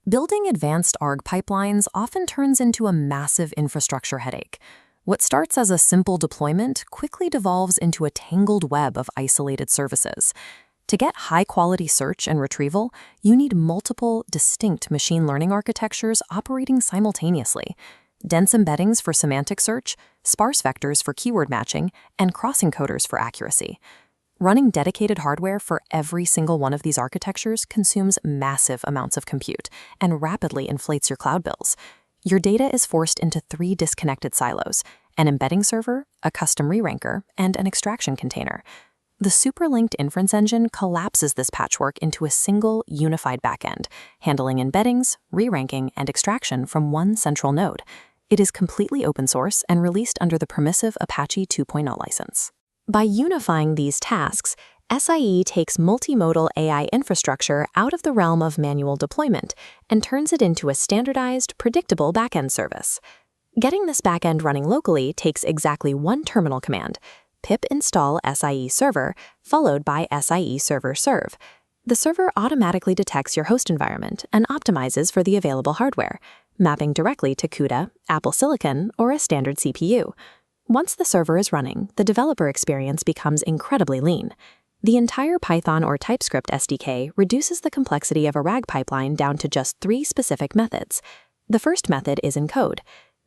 Building advanced ARG pipelines often turns into a massive infrastructure headache. What starts as a simple deployment quickly devolves into a tangled web of isolated services. To get high-quality search and retrieval, you need multiple, distinct machine learning architectures operating simultaneously. Dense embeddings for semantic search, sparse vectors for keyword matching, and cross-encoders for accuracy. Running dedicated hardware for every single one of these architectures consumes massive amounts of compute and rapidly inflates your cloud bills. Your data is forced into 3 disconnected silos: an embedding server, a custom reranker, and an extraction container. The Superlinked Inference Engine collapses this patchwork into a single, unified backend, handling embeddings, reranking, and extraction from one central node. It is completely open source and released under the permissive Apache 2.0 license. By unifying these tasks, SIE takes multimodal AI infrastructure out of the realm of manual deployment and turns it into a standardized, predictable backend service. Getting this backend running locally takes exactly one terminal command: pip install SIE server, followed by SIE server serve. The server automatically detects your host environment and optimizes for the available hardware, mapping directly to CUDA, Apple Silicon, or a standard CPU. Once the server is running, the developer experience becomes incredibly lean. The entire Python or TypeScript SDK reduces the complexity of a RAG pipeline down to just 3 specific methods. The first method is encode.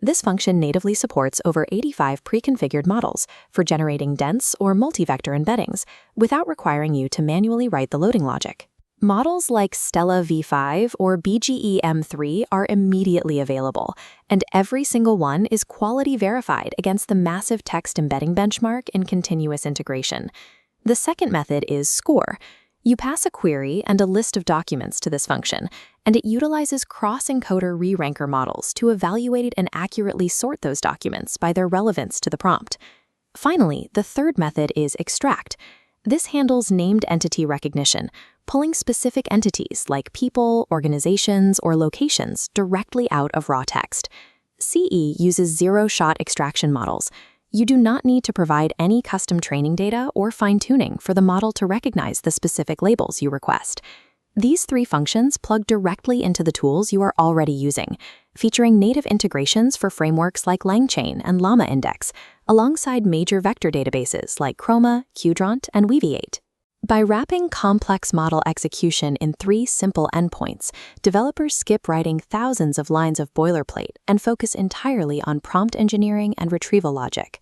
This function natively supports over 85 pre-configured models for generating dense or multi-vector embeddings without requiring you to manually write the loading logic. Models like Stella v5 or BGE M3 are immediately available, and every single one is quality verified against the massive text embedding benchmark in continuous integration. The second method is score. You pass a query and a list of documents to this function, and it utilizes cross-encoder reranker models to evaluate and accurately sort those documents by their relevance to the prompt. Finally, the third method is extract. This handles named entity recognition, pulling specific entities like people, organizations, or locations directly out of raw text. CE uses zero-shot extraction models. You do not need to provide any custom training data or fine-tuning for the model to recognize the specific labels you request. These 3 functions plug directly into the tools you are already using, featuring native integrations for frameworks like LangChain and Llama Index, alongside major vector databases like Chroma, Qdrant, and Weaviate. By wrapping complex model execution in 3 simple endpoints, developers skip writing thousands of lines of boilerplate and focus entirely on prompt engineering and retrieval logic.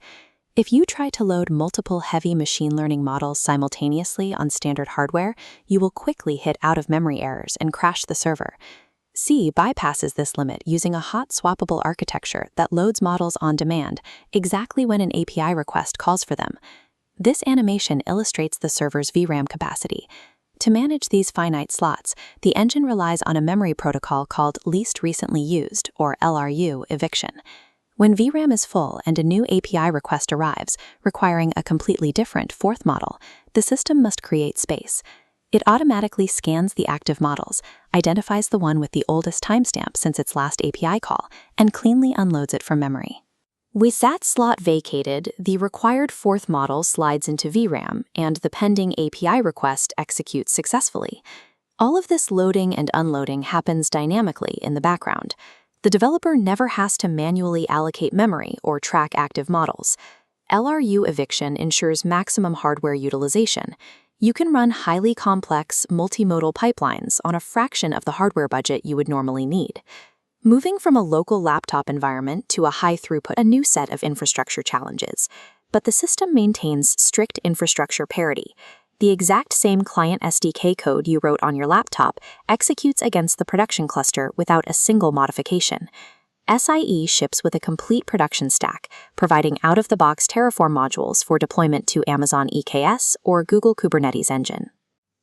If you try to load multiple heavy machine learning models simultaneously on standard hardware, you will quickly hit out-of-memory errors and crash the server. C bypasses this limit using a hot swappable architecture that loads models on demand exactly when an API request calls for them. This animation illustrates the server's VRAM capacity. To manage these finite slots, the engine relies on a memory protocol called least recently used, or LRU, eviction. When VRAM is full and a new API request arrives, requiring a completely different 4th model, the system must create space. It automatically scans the active models, identifies the one with the oldest timestamp since its last API call, and cleanly unloads it from memory. With that slot vacated, the required 4th model slides into VRAM, and the pending API request executes successfully. All of this loading and unloading happens dynamically in the background. The developer never has to manually allocate memory or track active models. LRU eviction ensures maximum hardware utilization. You can run highly complex, multimodal pipelines on a fraction of the hardware budget you would normally need. Moving from a local laptop environment to a high-throughput, a new set of infrastructure challenges, but the system maintains strict infrastructure parity. The exact same client SDK code you wrote on your laptop executes against the production cluster without a single modification. SIE ships with a complete production stack, providing out-of-the-box Terraform modules for deployment to Amazon EKS or Google Kubernetes Engine.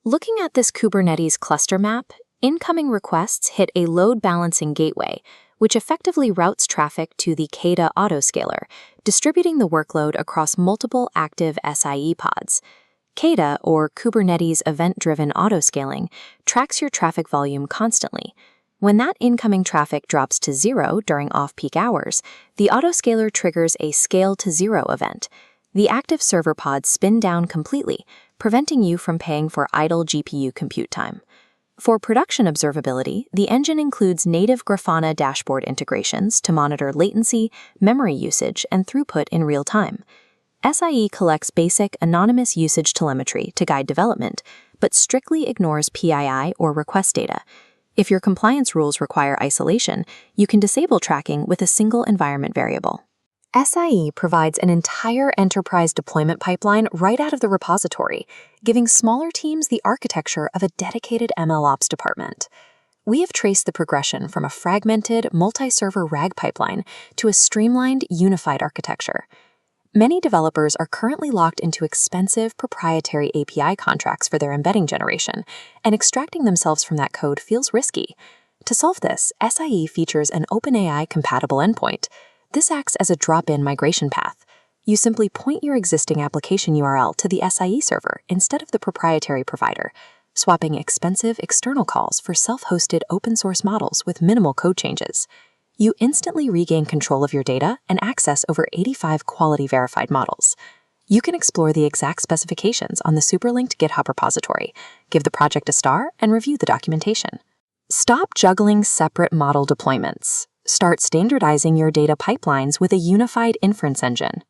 Looking at this Kubernetes cluster map, incoming requests hit a load balancing gateway, which effectively routes traffic to the CADA autoscaler, distributing the workload across multiple active SIE pods. CADA, or Kubernetes Event-Driven Autoscaling, tracks your traffic volume constantly. When that incoming traffic drops to 0 during off-peak hours, the autoscaler triggers a scale to 0 event. The active server pods spin down completely, preventing you from paying for idle GPU compute time. For production observability, the engine includes native Grafana dashboard integrations to monitor latency, memory usage, and throughput in real time. SIE collects basic anonymous usage telemetry to guide development, but strictly ignores PII or request data. If your compliance rules require isolation, you can disable tracking with a single environment variable. SIE provides an entire enterprise deployment pipeline right out of the repository, giving smaller teams the architecture of a dedicated MLOps department. We have traced the progression from a fragmented, multi-server RAG pipeline to a streamlined, unified architecture. Many developers are currently locked into expensive proprietary API contracts for their embedding generation, and extracting themselves from that code feels risky. To solve this, SIE features an OpenAI-compatible endpoint. This acts as a drop-in migration path. You simply point your existing application URL to the SIE server instead of the proprietary provider, swapping expensive external calls for self-hosted open-source models with minimal code changes. You instantly regain control of your data and access over 85 quality-verified models. You can explore the exact specifications on the Superlinked GitHub repository, give the project a star, and review the documentation. Stop juggling separate model deployments. Start standardizing your data pipelines with a unified inference engine.